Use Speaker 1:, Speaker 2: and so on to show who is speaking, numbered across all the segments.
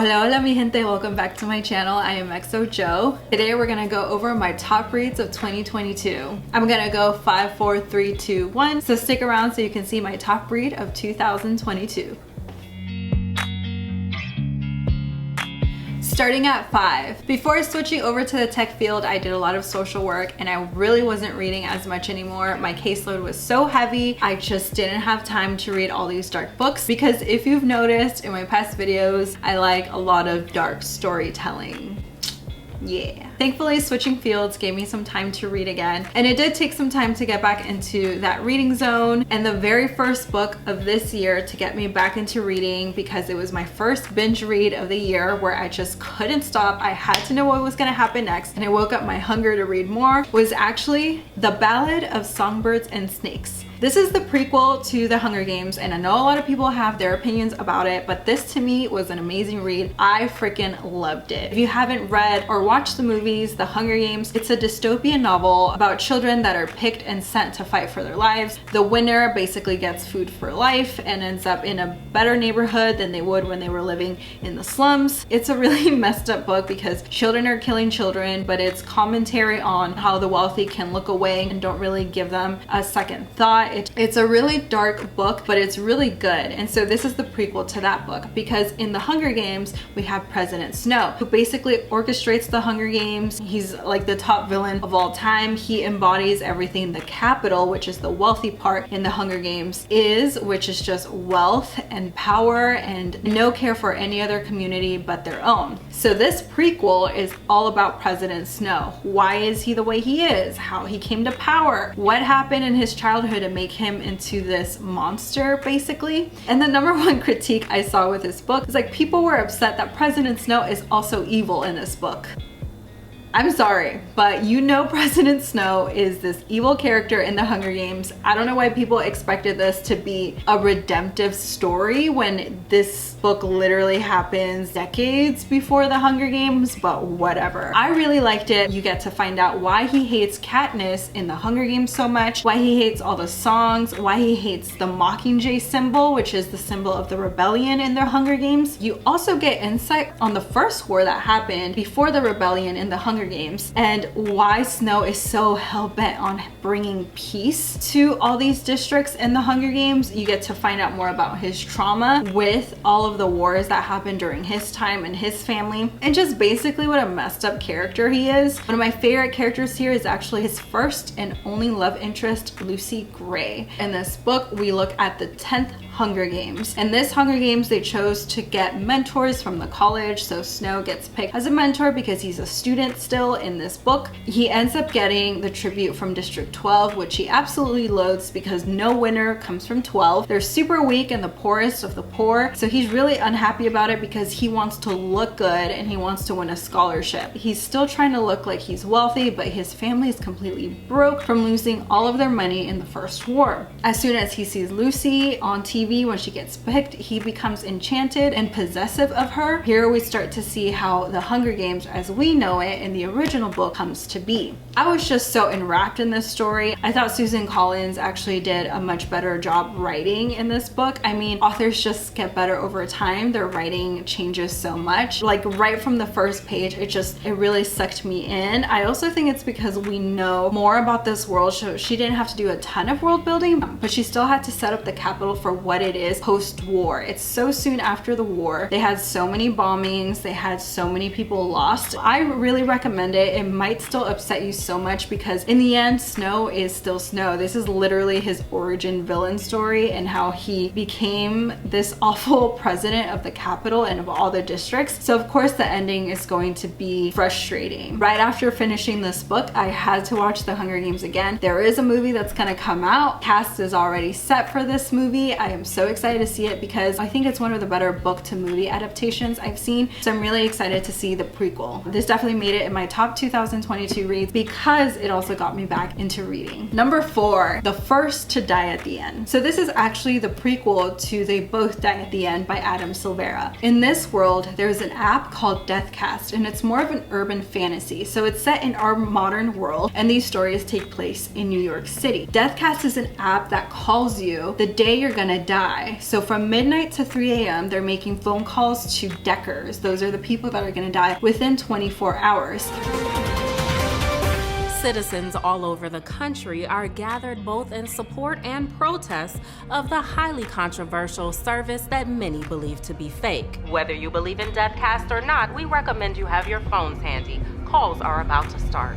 Speaker 1: Hola, hola mi gente, welcome back to my channel. I am XOJo. Today we're gonna go over my top reads of 2022. I'm gonna go 5, 4, 3, 2, 1. So stick around so you can see my top read of 2022. Starting at 5. Before switching over to the tech field, I did a lot of social work and I really wasn't reading as much anymore. My caseload was so heavy, I just didn't have time to read all these dark books because if you've noticed in my past videos, I like a lot of dark storytelling. Yeah. Thankfully, switching fields gave me some time to read again, and it did take some time to get back into that reading zone. And the very first book of this year to get me back into reading, because it was my first binge read of the year where I just couldn't stop, I had to know what was gonna happen next, and I woke up my hunger to read more, was actually The Ballad of Songbirds and Snakes. This is the prequel to The Hunger Games, and I know a lot of people have their opinions about it, but this to me was an amazing read. I freaking loved it. If you haven't read or watched the movies, The Hunger Games, it's a dystopian novel about children that are picked and sent to fight for their lives. The winner basically gets food for life and ends up in a better neighborhood than they would when they were living in the slums. It's a really messed up book because children are killing children, but it's commentary on how the wealthy can look away and don't really give them a second thought. It's a really dark book, but it's really good. And so this is the prequel to that book, because in The Hunger Games, we have President Snow, who basically orchestrates the Hunger Games. He's like the top villain of all time. He embodies everything the capital, which is the wealthy part in the Hunger Games, is, which is just wealth and power and no care for any other community but their own. So this prequel is all about President Snow. Why is he the way he is? How he came to power? What happened in his childhood to make him into this monster, basically? And the number one critique I saw with this book is like, people were upset that President Snow is also evil in this book. I'm sorry, but you know President Snow is this evil character in the Hunger Games. I don't know why people expected this to be a redemptive story when this book literally happens decades before the Hunger Games, but whatever. I really liked it. You get to find out why he hates Katniss in the Hunger Games so much, why he hates all the songs, why he hates the Mockingjay symbol, which is the symbol of the rebellion in the Hunger Games. You also get insight on the first war that happened before the rebellion in the Hunger Games and why Snow is so hell-bent on bringing peace to all these districts in the Hunger Games. You get to find out more about his trauma with all of the wars that happened during his time and his family, and just basically what a messed up character he is. One of my favorite characters here is actually his first and only love interest, Lucy Gray. In this book, we look at the 10th Hunger Games. In this Hunger Games, they chose to get mentors from the college, so Snow gets picked as a mentor because he's a student still in this book. He ends up getting the tribute from District 12, which he absolutely loathes because no winner comes from 12. They're super weak and the poorest of the poor, so he's really unhappy about it because he wants to look good and he wants to win a scholarship. He's still trying to look like he's wealthy, but his family is completely broke from losing all of their money in the first war. As soon as he sees Lucy on TV when she gets picked, he becomes enchanted and possessive of her. Here we start to see how the Hunger Games as we know it in the original book comes to be. I was just so enwrapped in this story. I thought Susan Collins actually did a much better job writing in this book. I mean, authors just get better over time. Their writing changes so much. Like right from the first page, it really sucked me in. I also think it's because we know more about this world, so she didn't have to do a ton of world building, but she still had to set up the capital for what it is post-war. It's so soon after the war. They had so many bombings. They had so many people lost. I really recommend it. It might still upset you so much because in the end, Snow is still Snow. This is literally his origin villain story and how he became this awful president of the capital and of all the districts. So of course the ending is going to be frustrating. Right after finishing this book, I had to watch The Hunger Games again. There is a movie that's gonna come out. Cast is already set for this movie. I am so excited to see it because I think it's one of the better book to movie adaptations I've seen. So I'm really excited to see the prequel. This definitely made it in my top 2022 reads because it also got me back into reading. Number 4, The First to Die at the End. So this is actually the prequel to They Both Die at the End by Adam Silvera. In this world, there's an app called Deathcast, and it's more of an urban fantasy. So it's set in our modern world, and these stories take place in New York City. Deathcast is an app that calls you the day you're gonna die. So from midnight to 3 a.m., they're making phone calls to deckers. Those are the people that are gonna die within 24 hours.
Speaker 2: Citizens all over the country are gathered both in support and protest of the highly controversial service that many believe to be fake. Whether you believe in Deathcast or not, we recommend you have your phones handy. Calls are about to start.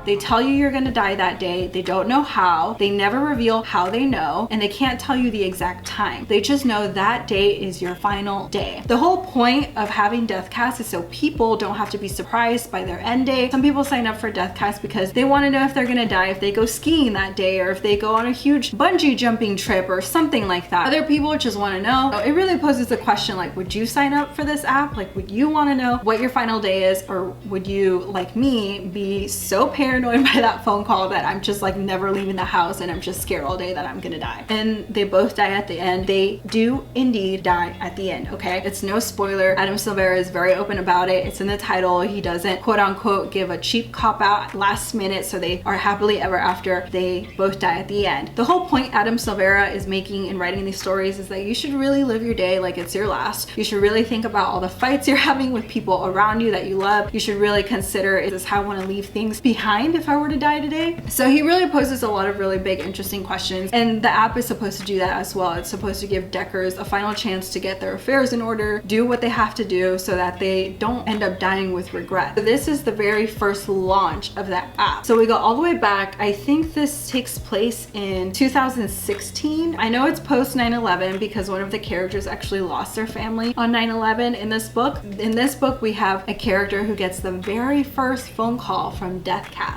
Speaker 1: They tell you you're gonna die that day. They don't know how. They never reveal how they know, and they can't tell you the exact time. They just know that day is your final day. The whole point of having Deathcast is so people don't have to be surprised by their end day. Some people sign up for Deathcast because they wanna know if they're gonna die if they go skiing that day, or if they go on a huge bungee jumping trip or something like that. Other people just wanna know. It really poses the question, like, would you sign up for this app? Like, would you wanna know what your final day is, or would you, like me, be so paranoid by that phone call that I'm just like never leaving the house and I'm just scared all day that I'm gonna die? And they both die at the end. They do indeed die at the end, okay? It's no spoiler. Adam Silvera is very open about it. It's in the title. He doesn't quote unquote give a cheap cop out last minute, so they are happily ever after. They both die at the end. The whole point Adam Silvera is making in writing these stories is that you should really live your day like it's your last. You should really think about all the fights you're having with people around you that you love. You should really consider, is this how I want to leave things behind if I were to die today? So he really poses a lot of really big, interesting questions, and the app is supposed to do that as well. It's supposed to give deckers a final chance to get their affairs in order, do what they have to do so that they don't end up dying with regret. So this is the very first launch of that app. So we go all the way back. I think this takes place in 2016. I know it's post 9/11 because one of the characters actually lost their family on 9/11 in this book. In this book, we have a character who gets the very first phone call from Deathcast.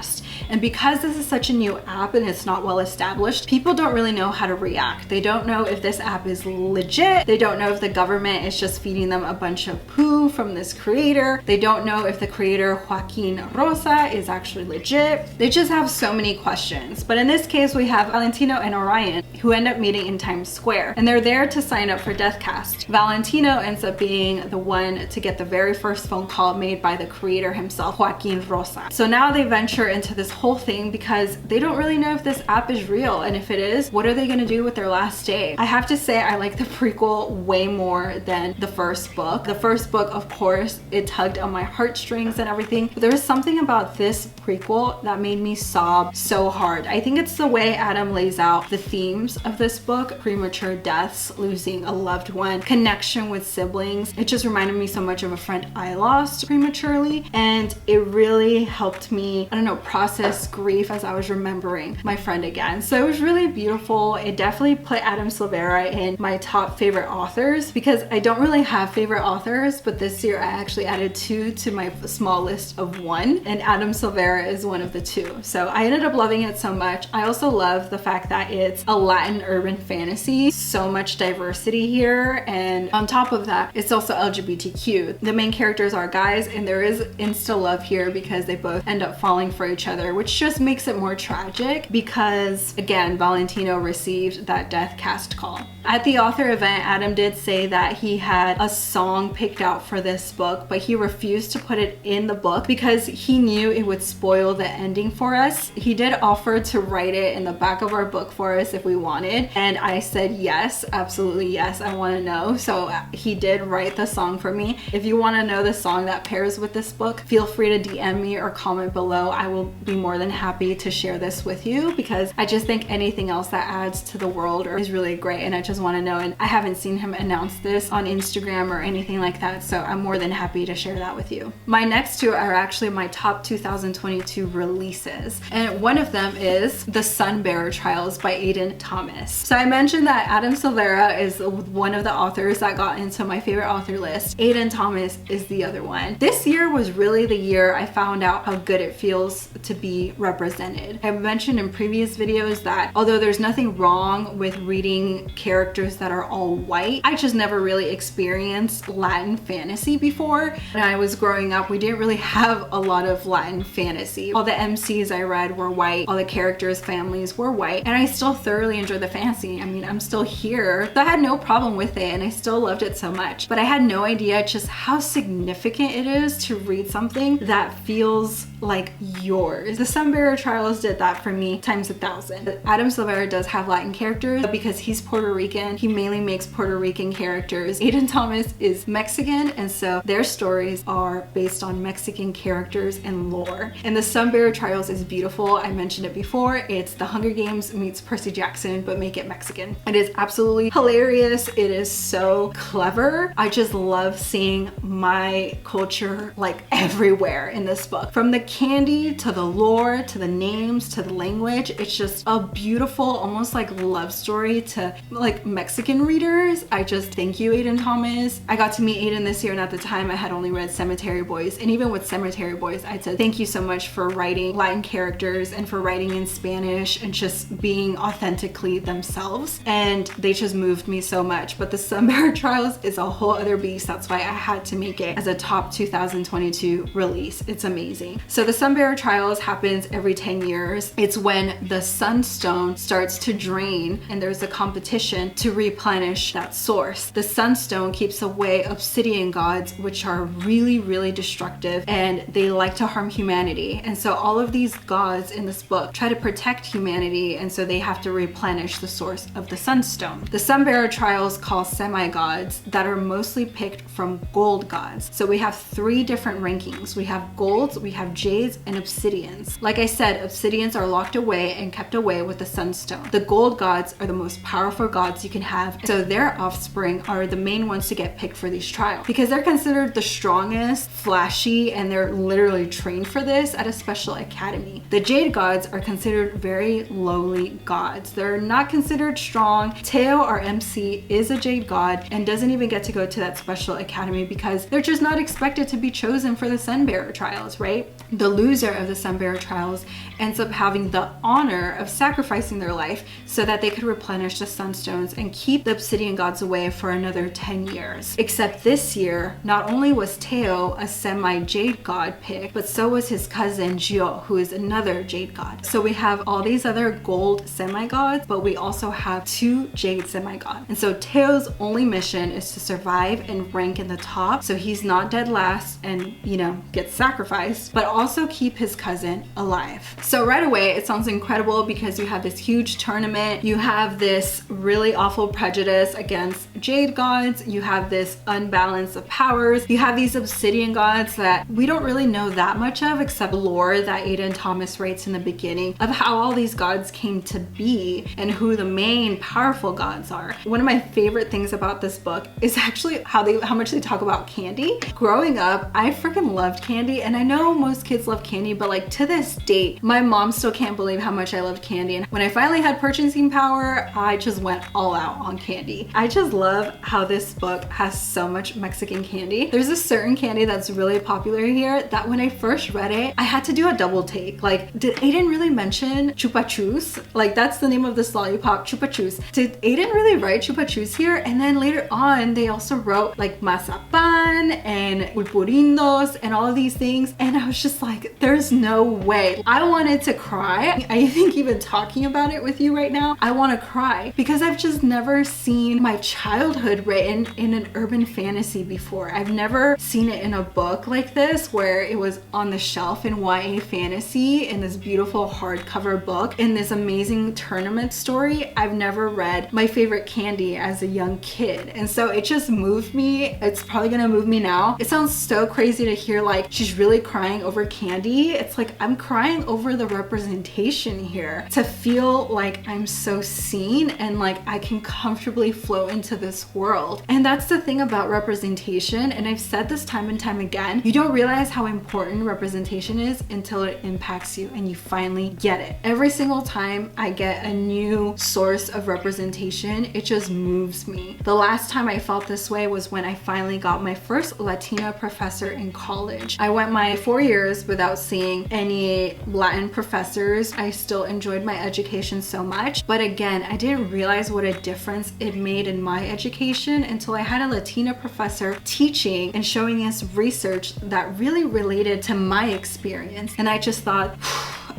Speaker 1: And because this is such a new app and it's not well established, people don't really know how to react. They don't know if this app is legit. They don't know if the government is just feeding them a bunch of poo from this creator. They don't know if the creator Joaquin Rosa is actually legit. They just have so many questions. But in this case, we have Valentino and Orion who end up meeting in Times Square, and they're there to sign up for Deathcast. Valentino ends up being the one to get the very first phone call made by the creator himself, Joaquin Rosa. So now they venture into this whole thing because they don't really know if this app is real, and if it is, what are they gonna do with their last day? I have to say I like the prequel way more than the first book. The first book, of course, it tugged on my heartstrings and everything, but there was something about this prequel that made me sob so hard. I think it's the way Adam lays out the themes of this book: premature deaths, losing a loved one, connection with siblings. It just reminded me so much of a friend I lost prematurely, and it really helped me, I don't know, process grief as I was remembering my friend again. So it was really beautiful. It definitely put Adam Silvera in my top favorite authors, because I don't really have favorite authors, but this year I actually added 2 to my small list of 1, and Adam Silvera is one of the 2. So I ended up loving it so much. I also love the fact that it's a Latin urban fantasy, so much diversity here, and on top of that, it's also LGBTQ. The main characters are guys, and there is insta love here because they both end up falling for each other, which just makes it more tragic because, again, Valentino received that Deathcast call. At the author event, Adam did say that he had a song picked out for this book, but he refused to put it in the book because he knew it would spoil the ending for us. He did offer to write it in the back of our book for us if we wanted, and I said yes, absolutely yes, I want to know. So he did write the song for me. If you want to know the song that pairs with this book, feel free to DM me or comment below. I will be more than happy to share this with you because I just think anything else that adds to the world is really great, and I just want to know. And I haven't seen him announce this on Instagram or anything like that, so I'm more than happy to share that with you. My next 2 are actually my top 2022 releases, and one of them is The Sunbearer Trials by Aiden Thomas. So I mentioned that Adam Silvera is one of the authors that got into my favorite author list. Aiden Thomas is the other one. This year was really the year I found out how good it feels to be represented. I've mentioned in previous videos that although there's nothing wrong with reading characters that are all white, I just never really experienced Latin fantasy before. When I was growing up, we didn't really have a lot of Latin fantasy. All the MCs I read were white, all the characters' families were white, and I still thoroughly enjoyed the fantasy. I mean, I'm still here. So I had no problem with it, and I still loved it so much. But I had no idea just how significant it is to read something that feels like yours. The Sunbearer Trials did that for me times 1,000. Adam Silvera does have Latin characters, but because he's Puerto Rican, he mainly makes Puerto Rican characters. Aiden Thomas is Mexican, and so their stories are based on Mexican characters and lore. And the Sunbearer Trials is beautiful. I mentioned it before. It's the Hunger Games meets Percy Jackson, but make it Mexican. It is absolutely hilarious. It is so clever. I just love seeing my culture like everywhere in this book. From the candy to the lore to the names to the language, it's just a beautiful, almost like love story to like Mexican readers. I just thank you, Aiden Thomas. I got to meet Aiden this year, and at the time I had only read Cemetery Boys, and even with Cemetery Boys I said thank you so much for writing Latin characters and for writing in Spanish and just being authentically themselves, and they just moved me so much. But the Sunbearer Trials is a whole other beast. That's why I had to make it as a top 2022 release. It's amazing. So the Sunbearer Trials happens every 10 years. It's when the sunstone starts to drain and there's a competition to replenish that source. The sunstone keeps away obsidian gods, which are really, really destructive, and they like to harm humanity. And so all of these gods in this book try to protect humanity, and so they have to replenish the source of the sunstone. The Sunbearer Trials call semi-gods that are mostly picked from gold gods. So we have 3 different rankings. We have golds, we have jades, and obsidians. Like I said, obsidians are locked away and kept away with the sunstone. The gold gods are the most powerful gods you can have, so their offspring are the main ones to get picked for these trials because they're considered the strongest, flashy, and they're literally trained for this at a special academy. The jade gods are considered very lowly gods. They're not considered strong. Trejo, our MC, is a jade god and doesn't even get to go to that special academy because they're just not expected to be chosen for the Sunbearer Trials, right? The loser of the Sunbearer Trials ends up having the honor of sacrificing their life so that they could replenish the sunstones and keep the obsidian gods away for another 10 years. Except this year, not only was Trejo a semi-jade god picked, but so was his cousin Gio, who is another jade god. So we have all these other gold semi-gods, but we also have 2 jade semi-gods. And so Trejo's only mission is to survive and rank in the top, so he's not dead last and, you know, gets sacrificed, but also keep his cousin alive. So right away, it sounds incredible because you have this huge tournament, you have this really awful prejudice against jade gods, you have this unbalance of powers, you have these obsidian gods that we don't really know that much of except lore that Aiden Thomas writes in the beginning of how all these gods came to be and who the main powerful gods are. One of my favorite things about this book is actually how much they talk about candy. Growing up, I freaking loved candy, and I know most kids love candy, but like to this date, my mom still can't believe how much I loved candy. And when I finally had purchasing power, I just went all out on candy. I just love how this book has so much Mexican candy. There's a certain candy that's really popular here that when I first read it, I had to do a double take. Like, did Aiden really mention Chupa Chus? Like, that's the name of this lollipop, Chupa Chus. Did Aiden really write Chupa Chus here? And then later on, they also wrote like mazapan and pulpurindos and all of these things. And I was just like, there's no way. I wanted to cry. I think even talking about it with you right now, I want to cry because I've just never seen my childhood written in an urban fantasy before. I've never seen it in a book like this where it was on the shelf in YA fantasy in this beautiful hardcover book in this amazing tournament story. I've never read my favorite candy as a young kid, and so it just moved me. It's probably gonna move me now. It sounds so crazy to hear like she's really crying over candy. It's like I'm crying over the representation here, to feel like I'm so seen and like I can comfortably flow into this world. And that's the thing about representation, and I've said this time and time again, you don't realize how important representation is until it impacts you and you finally get it. Every single time I get a new source of representation, it just moves me. The last time I felt this way was when I finally got my first Latina professor in college. I went my 4 years without seeing any Latin professors. I still enjoyed my education so much, but again, I didn't realize what a difference it made in my education until I had a Latina professor teaching and showing us research that really related to my experience. And I just thought,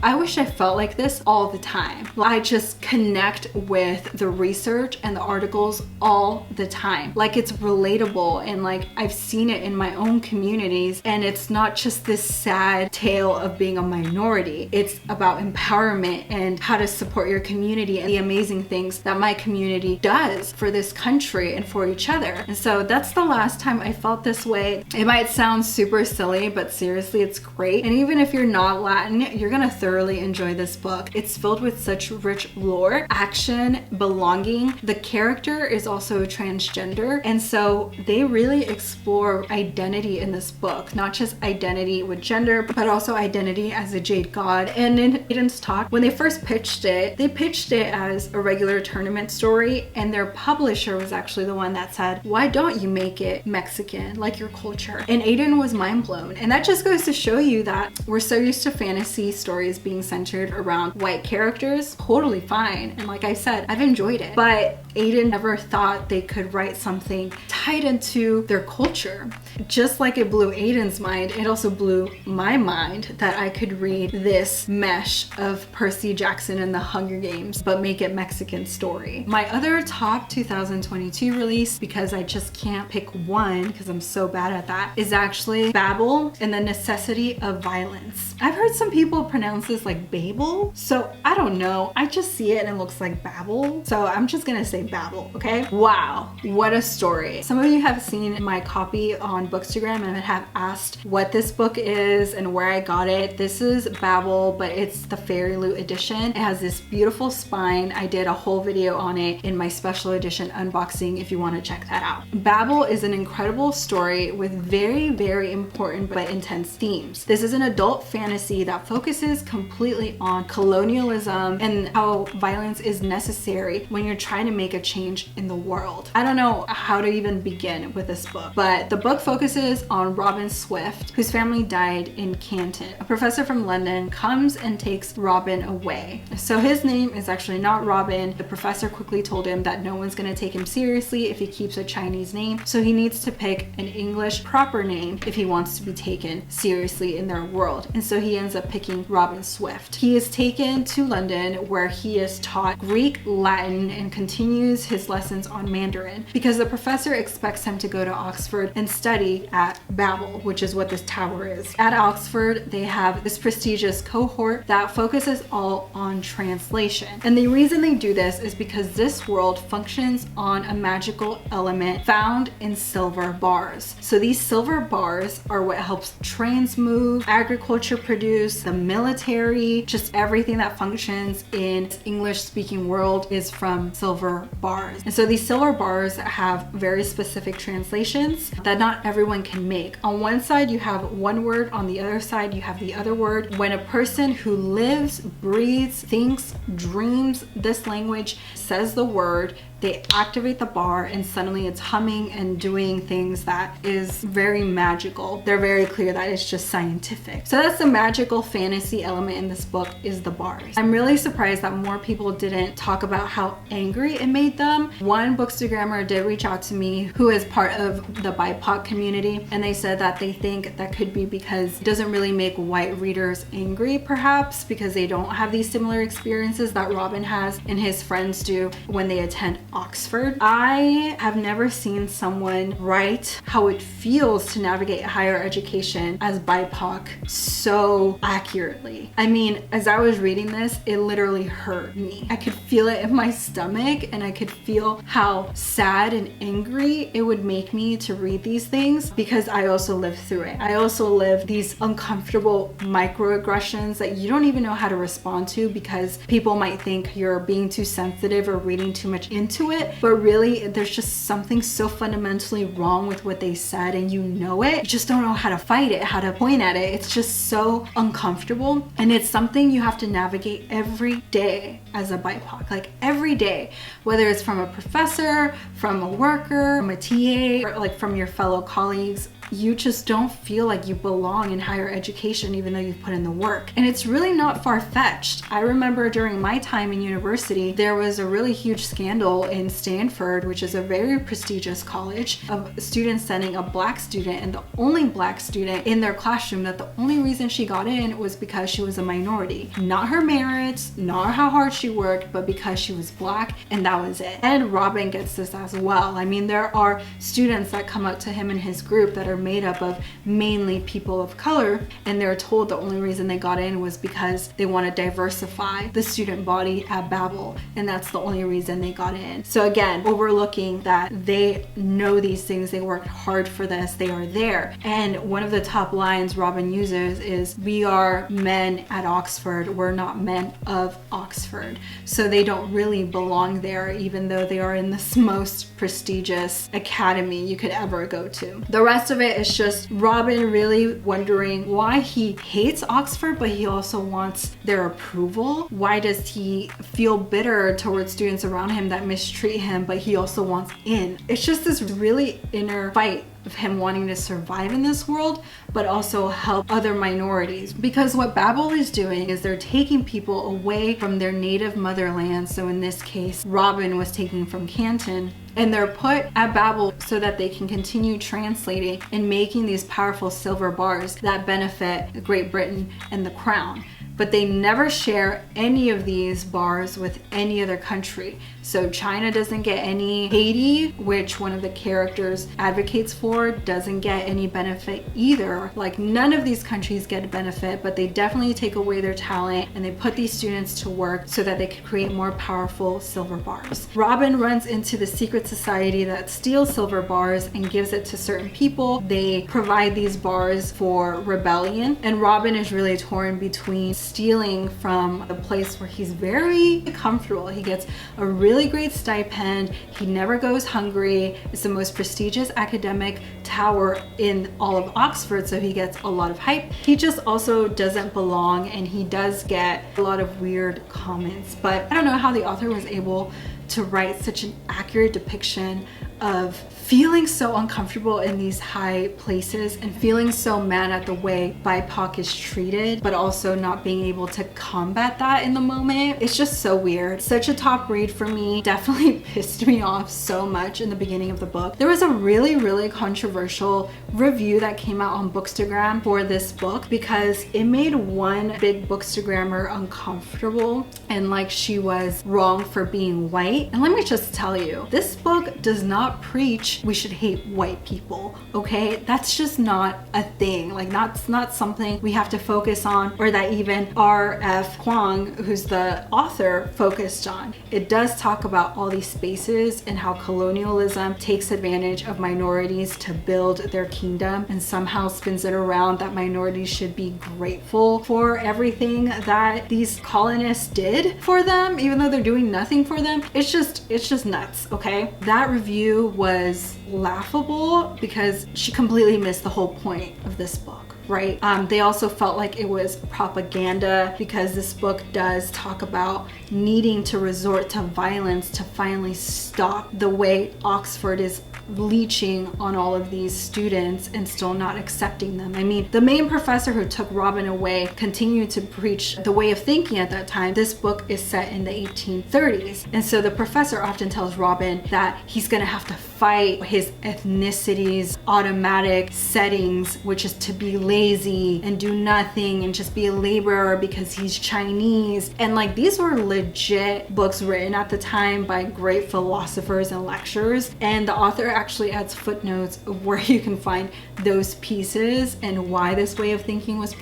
Speaker 1: I wish I felt like this all the time. I just connect with the research and the articles all the time. Like it's relatable, and like I've seen it in my own communities, and it's not just this sad tale of being a minority. It's about empowerment and how to support your community and the amazing things that my community does for this country and for each other. And so that's the last time I felt this way. It might sound super silly, but seriously, it's great. And even if you're not Latin, you're gonna thoroughly enjoy this book. It's filled with such rich lore, action, belonging. The character is also transgender, and so they really explore identity in this book, not just identity with gender, but also identity as a jade god. And in Aiden's talk, when they first pitched it, they pitched it as a regular tournament story, and their publisher was actually the one that said, why don't you make it Mexican, like your culture? And Aiden was mind blown. And that just goes to show you that we're so used to fantasy stories being centered around white characters. Totally fine. And like I said, I've enjoyed it. But Aiden never thought they could write something tied into their culture. Just like it blew Aiden's mind, it also blew my mind that I could read this mesh of Percy Jackson and the Hunger Games, but make it Mexican story. My other top 2022 release, because I just can't pick one because I'm so bad at that, is actually Babel and the Necessity of Violence. I've heard some people pronounce this like Babel, so I don't know. I just see it and it looks like Babel, so I'm just gonna say Babel, okay? Wow, what a story. Some of you have seen my copy on Bookstagram and have asked what this book is and where I got it. This is Babel, but it's the Fairy Loot edition. It has this beautiful spine. I did a whole video on it in my special edition unboxing if you want to check that out. Babel is an incredible story with very, very important but intense themes. This is an adult fantasy that focuses completely on colonialism and how violence is necessary when you're trying to make a change in the world. I don't know how to even begin with this book, but the book focuses on Robin Swift, whose family died in Canton. A professor from London comes and takes Robin away. So his name is actually not Robin. The professor quickly told him that no one's going to take him seriously if he keeps a Chinese name, so he needs to pick an English proper name if he wants to be taken seriously in their world. And so he ends up picking Robin Swift. He is taken to London, where he is taught Greek, Latin, and continues his lessons on Mandarin, because the professor expects him to go to Oxford and study at Babel, which is what this tower is. At Oxford, they have this prestigious cohort that focuses all on translation. And the reason they do this is because this world functions on a magical element found in silver bars. So these silver bars are what helps trains move, agriculture produce, the military, just everything that functions in English-speaking world is from silver bars. And so these silver bars have very specific translations that not everyone can make. On one side, you have one word. On the other side, you have the other word. When a person who lives, breathes, thinks, dreams this language says the word, they activate the bar and suddenly it's humming and doing things that is very magical. They're very clear that it's just scientific. So that's the magical fantasy element in this book, is the bars. I'm really surprised that more people didn't talk about how angry it made them. One bookstagrammer did reach out to me who is part of the BIPOC community, and they said that they think that could be because it doesn't really make white readers angry, perhaps because they don't have these similar experiences that Robin has and his friends do when they attend Oxford. I have never seen someone write how it feels to navigate higher education as BIPOC so accurately. I mean, as I was reading this, it literally hurt me. I could feel it in my stomach, and I could feel how sad and angry it would make me to read these things, because I also lived through it. I also lived these uncomfortable microaggressions that you don't even know how to respond to, because people might think you're being too sensitive or reading too much into it, but really there's just something so fundamentally wrong with what they said, and you know it. You just don't know how to fight it, how to point at it. It's just so uncomfortable, and it's something you have to navigate every day as a BIPOC, like every day, whether it's from a professor, from a worker, from a TA, or like from your fellow colleagues you just don't feel like you belong in higher education even though you've put in the work. And it's really not far-fetched. I remember during my time in university, there was a really huge scandal in Stanford, which is a very prestigious college, of students sending a black student, and the only black student in their classroom, that the only reason she got in was because she was a minority. Not her merits, not how hard she worked, but because she was black, and that was it. And Robin gets this as well. I mean, there are students that come up to him and his group that are made up of mainly people of color, and they're told the only reason they got in was because they want to diversify the student body at Babel, and that's the only reason they got in. So again, overlooking that they know these things, they worked hard for this, they are there. And one of the top lines Robin uses is, "We are men at Oxford, we're not men of Oxford." So they don't really belong there, even though they are in this most prestigious academy you could ever go to. The rest of it is just Robin really wondering why he hates Oxford, but he also wants their approval. Why does he feel bitter towards students around him that mistreat him, but he also wants in? It's just this really inner fight of him wanting to survive in this world, but also help other minorities. Because what Babel is doing is they're taking people away from their native motherland. So in this case, Robin was taken from Canton, and they're put at Babel so that they can continue translating and making these powerful silver bars that benefit Great Britain and the Crown. But they never share any of these bars with any other country. So China doesn't get any. Haiti, which one of the characters advocates for, doesn't get any benefit either. Like, none of these countries get a benefit, but they definitely take away their talent, and they put these students to work so that they can create more powerful silver bars. Robin runs into the secret society that steals silver bars and gives it to certain people. They provide these bars for rebellion, and Robin is really torn between stealing from the place where he's very comfortable. He gets a really great stipend. He never goes hungry. It's the most prestigious academic tower in all of Oxford, so he gets a lot of hype. He just also doesn't belong, and he does get a lot of weird comments. But I don't know how the author was able to write such an accurate depiction of feeling so uncomfortable in these high places and feeling so mad at the way BIPOC is treated, but also not being able to combat that in the moment. It's just so weird. Such a top read for me. Definitely pissed me off so much in the beginning of the book. There was a really controversial review that came out on Bookstagram for this book because it made one big Bookstagrammer uncomfortable and like she was wrong for being white. And let me just tell you, this book does not preach we should hate white people, okay? That's just not a thing. Like, that's not something we have to focus on, or that even R.F. Kuang, who's the author, focused on. It does talk about all these spaces and how colonialism takes advantage of minorities to build their kingdom, and somehow spins it around that minorities should be grateful for everything that these colonists did for them, even though they're doing nothing for them. It's just nuts, okay? That review was laughable because she completely missed the whole point of this book, right? They also felt like it was propaganda because this book does talk about needing to resort to violence to finally stop the way Oxford is leeching on all of these students and still not accepting them. I mean, the main professor who took Robin away continued to preach the way of thinking at that time. This book is set in the 1830s. And so the professor often tells Robin that he's gonna have to fight his ethnicity's automatic settings, which is to be lazy and do nothing and just be a laborer because he's Chinese. And like, these were legit books written at the time by great philosophers and lecturers. And the author actually adds footnotes of where you can find those pieces and why this way of thinking was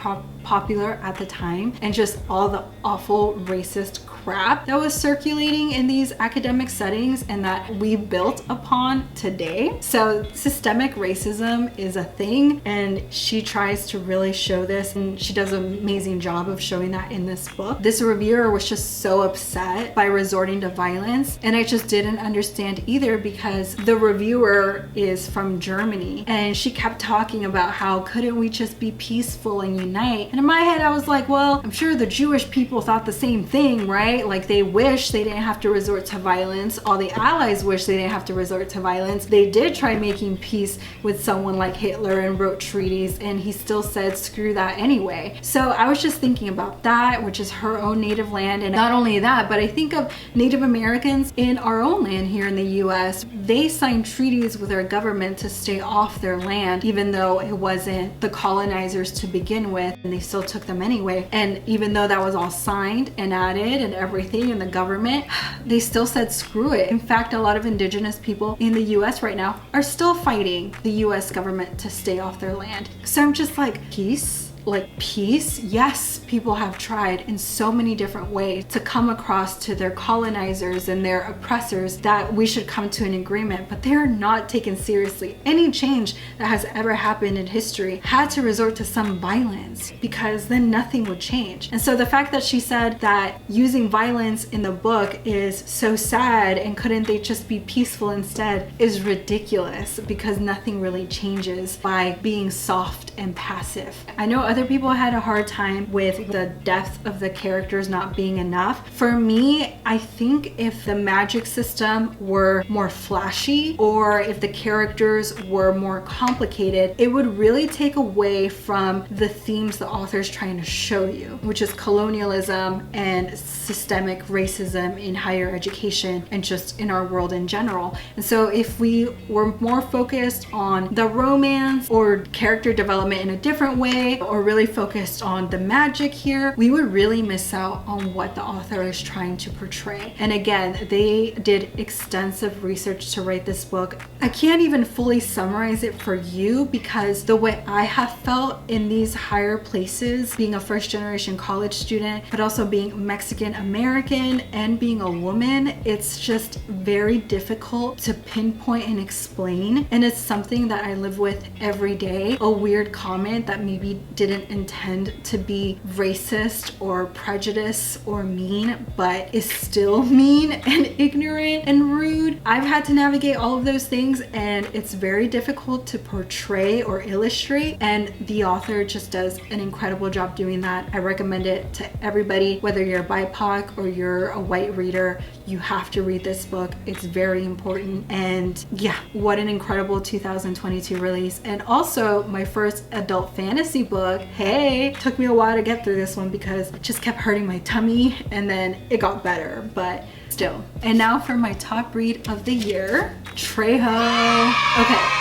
Speaker 1: popular at the time, and just all the awful racist crap that was circulating in these academic settings and that we built upon today. So systemic racism is a thing, and she tries to really show this, and she does an amazing job of showing that in this book. This reviewer was just so upset by resorting to violence, and I just didn't understand either because the reviewer is from Germany, and she kept talking about how couldn't we just be peaceful and unite. And in my head I was like, well, I'm sure the Jewish people thought the same thing, right? right? Like they wish they didn't have to resort to violence. All the allies wish they didn't have to resort to violence. They did try making peace with someone like Hitler and wrote treaties, and he still said screw that anyway. So I was just thinking about that, which is her own native land. And not only that, but I think of Native Americans in our own land here in the US. They signed treaties with our government to stay off their land, even though it wasn't the colonizers to begin with, and they still took them anyway. And even though that was all signed and added and everything in the government, they still said screw it. In fact, a lot of indigenous people in the US right now are still fighting the US government to stay off their land. So I'm just like, peace? Like peace? Yes, people have tried in so many different ways to come across to their colonizers and their oppressors that we should come to an agreement, but they're not taken seriously. Any change that has ever happened in history had to resort to some violence, because then nothing would change. And so the fact that she said that using violence in the book is so sad and couldn't they just be peaceful instead is ridiculous, because nothing really changes by being soft and passive. I know other people had a hard time with the depth of the characters not being enough. For me, I think if the magic system were more flashy, or if the characters were more complicated, it would really take away from the themes the author's trying to show you, which is colonialism and systemic racism in higher education and just in our world in general. And so if we were more focused on the romance or character development in a different way, or really focused on the magic here, we would really miss out on what the author is trying to portray. And again, they did extensive research to write this book. I can't even fully summarize it for you, because the way I have felt in these higher places, being a first generation college student, but also being Mexican American and being a woman, it's just very difficult to pinpoint and explain. And it's something that I live with every day. A weird comment that maybe didn't intend to be racist or prejudice or mean, but is still mean and ignorant and rude. I've had to navigate all of those things, and it's very difficult to portray or illustrate, and the author just does an incredible job doing that. I recommend it to everybody, whether you're BIPOC or you're a white reader. You have to read this book. It's very important. And yeah, what an incredible 2022 release. And also my first adult fantasy book. Hey, took me a while to get through this one because it just kept hurting my tummy, and then it got better, but still. And now for my top read of the year, Trejo. Okay.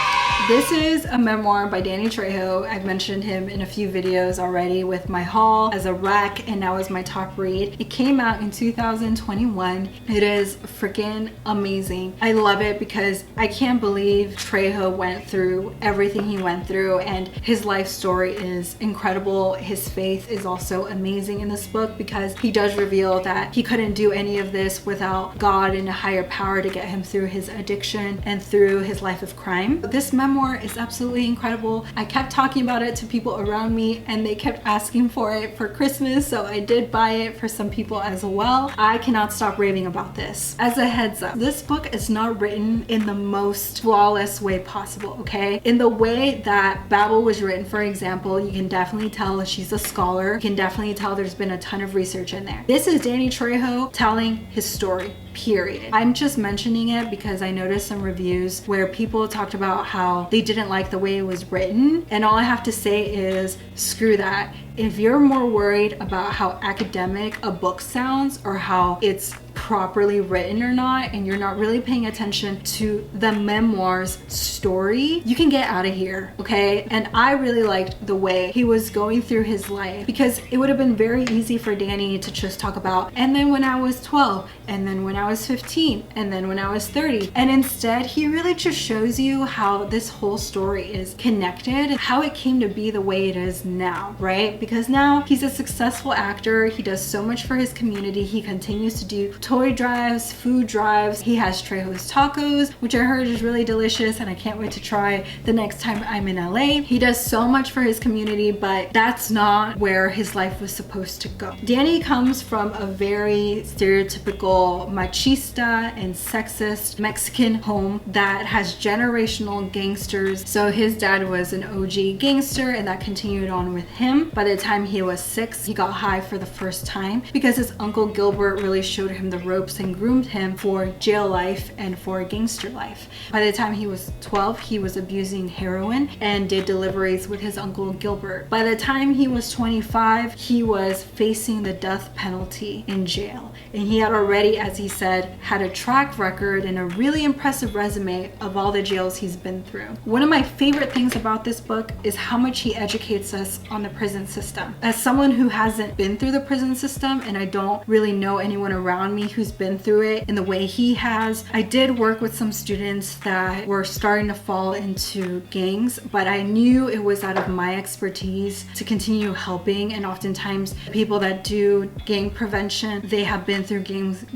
Speaker 1: This is a memoir by Danny Trejo. I've mentioned him in a few videos already with my haul as a rec, and now as my top read. It came out in 2021. It is freaking amazing. I love it because I can't believe Trejo went through everything he went through, and his life story is incredible. His faith is also amazing in this book, because he does reveal that he couldn't do any of this without God and a higher power to get him through his addiction and through his life of crime. This memoir is absolutely incredible. I kept talking about it to people around me, and they kept asking for it for Christmas, so I did buy it for some people as well. I cannot stop raving about this. As a heads up, this book is not written in the most flawless way possible, okay? In the way that Babel was written, for example, you can definitely tell she's a scholar. You can definitely tell there's been a ton of research in there. This is Danny Trejo telling his story. Period. I'm just mentioning it because I noticed some reviews where people talked about how they didn't like the way it was written, and all I have to say is screw that. If you're more worried about how academic a book sounds or how it's properly written or not, and you're not really paying attention to the memoir's story, you can get out of here, okay? And I really liked the way he was going through his life, because it would have been very easy for Danny to just talk about, and then when I was 12, and then when I was 15, and then when I was 30. And instead, he really just shows you how this whole story is connected and how it came to be the way it is now, right? Because now he's a successful actor. He does so much for his community. He continues to do toy drives, food drives. He has Trejo's tacos, which I heard is really delicious and I can't wait to try the next time I'm in LA. He does so much for his community, but that's not where his life was supposed to go. Danny comes from a very stereotypical machista and sexist Mexican home that has generational gangsters. So his dad was an OG gangster and that continued on with him. By the time he was 6, he got high for the first time because his uncle Gilbert really showed him the ropes and groomed him for jail life and for gangster life. By the time he was 12, he was abusing heroin and did deliveries with his uncle Gilbert. By the time he was 25, he was facing the death penalty in jail. And he had already, as he said, had a track record and a really impressive resume of all the jails he's been through. One of my favorite things about this book is how much he educates us on the prison system. As someone who hasn't been through the prison system, and I don't really know anyone around me who's been through it in the way he has, I did work with some students that were starting to fall into gangs, but I knew it was out of my expertise to continue helping. And oftentimes people that do gang prevention, they have been through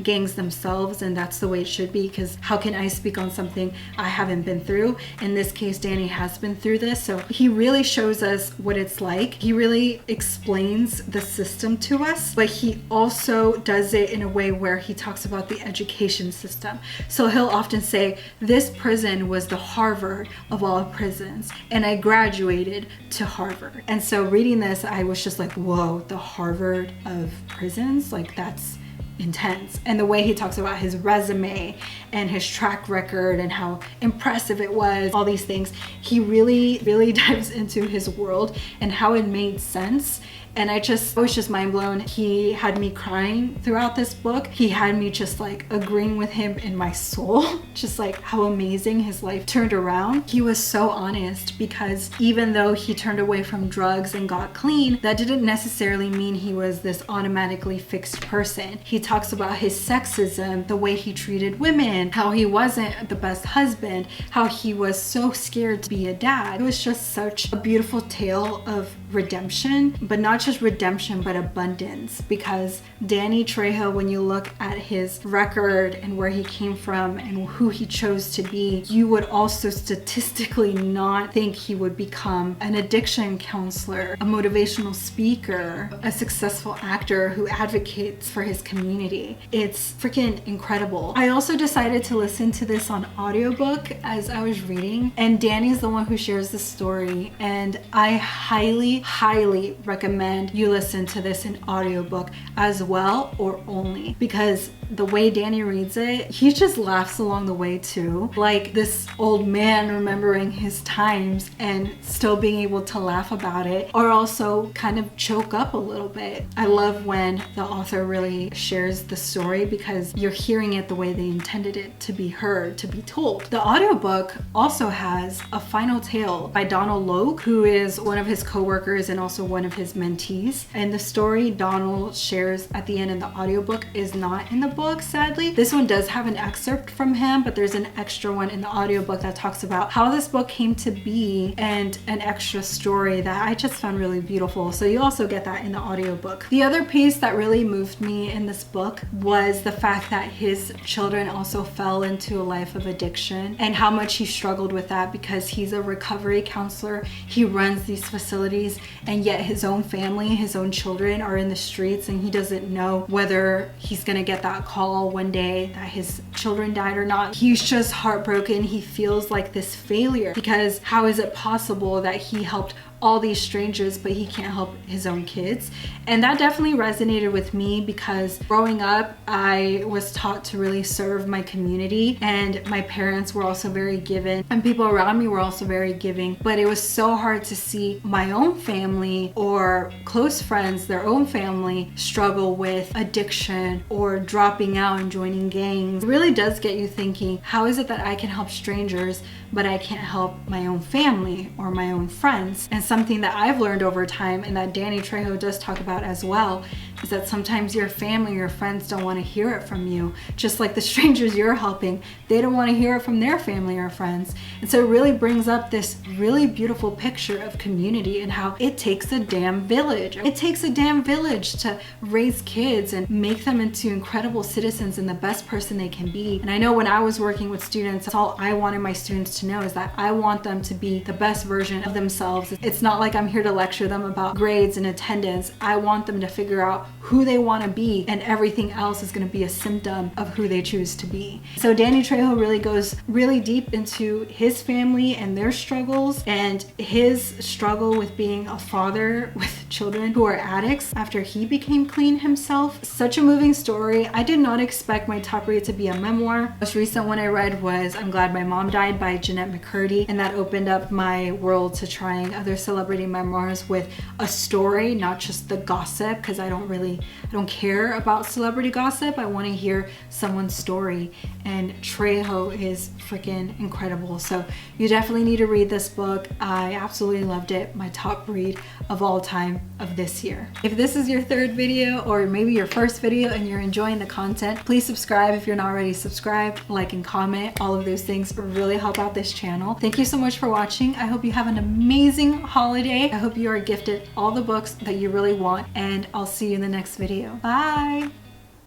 Speaker 1: gangs themselves, and that's the way it should be, because how can I speak on something I haven't been through? In this case, Danny has been through this, so he really shows us what it's like. He really explains the system to us, but he also does it in a way where he talks about the education system. So he'll often say, this prison was the Harvard of all prisons, and I graduated to Harvard. And so reading this, I was just like, whoa, the Harvard of prisons? Like, that's intense. And the way he talks about his resume and his track record and how impressive it was, all these things, he really dives into his world and how it made sense. And I was just mind blown. He had me crying throughout this book. He had me just like agreeing with him in my soul, just like how amazing his life turned around. He was so honest, because even though he turned away from drugs and got clean, that didn't necessarily mean he was this automatically fixed person. He talks about his sexism, the way he treated women, how he wasn't the best husband, how he was so scared to be a dad. It was just such a beautiful tale of redemption, but not just redemption, but abundance. Because Danny Trejo, when you look at his record and where he came from and who he chose to be, you would also statistically not think he would become an addiction counselor, a motivational speaker, a successful actor who advocates for his community. It's freaking incredible. I also decided to listen to this on audiobook as I was reading, and Danny's the one who shares the story, and I highly recommend you listen to this in audiobook as well, or only, because the way Danny reads it, he just laughs along the way too. Like this old man remembering his times and still being able to laugh about it, or also kind of choke up a little bit. I love when the author really shares the story, because you're hearing it the way they intended it to be heard, to be told. The audiobook also has a final tale by Donald Logue, who is one of his co-workers and also one of his mentees. And the story Donald shares at the end in the audiobook is not in the book, sadly. This one does have an excerpt from him, but there's an extra one in the audiobook that talks about how this book came to be, and an extra story that I just found really beautiful. So you also get that in the audiobook. The other piece that really moved me in this book was the fact that his children also fell into a life of addiction, and how much he struggled with that, because he's a recovery counselor. He runs these facilities, and yet his own family, his own children are in the streets, and he doesn't know whether he's gonna get that call one day that his children died or not. He's just heartbroken. He feels like this failure, because how is it possible that he helped all these strangers but he can't help his own kids? And that definitely resonated with me, because growing up I was taught to really serve my community, and my parents were also very giving, and people around me were also very giving, but it was so hard to see my own family or close friends, their own family, struggle with addiction or dropping out and joining gangs. It really does get you thinking, how is it that I can help strangers but I can't help my own family or my own friends? And something that I've learned over time, and that Danny Trejo does talk about as well, is that sometimes your family, your friends don't want to hear it from you. Just like the strangers you're helping, they don't want to hear it from their family or friends. And so it really brings up this really beautiful picture of community and how it takes a damn village. It takes a damn village to raise kids and make them into incredible citizens and the best person they can be. And I know when I was working with students, that's all I wanted my students to know, is that I want them to be the best version of themselves. It's not like I'm here to lecture them about grades and attendance. I want them to figure out who they want to be, and everything else is going to be a symptom of who they choose to be. So Danny Trejo really goes really deep into his family and their struggles, and his struggle with being a father with children who are addicts after he became clean himself. Such a moving story. I did not expect my top read to be a memoir. The most recent one I read was I'm Glad My Mom Died by Jeanette McCurdy, and that opened up my world to trying other celebrity memoirs with a story, not just the gossip, because I don't care about celebrity gossip. I want to hear someone's story, and Trejo is freaking incredible. So you definitely need to read this book. I absolutely loved it. My top read of all time of this year. If this is your third video or maybe your first video and you're enjoying the content, please subscribe if you're not already subscribed, like and comment. All of those things really help out this channel. Thank you so much for watching. I hope you have an amazing holiday. I hope you are gifted all the books that you really want, and I'll see you in the next video. Bye!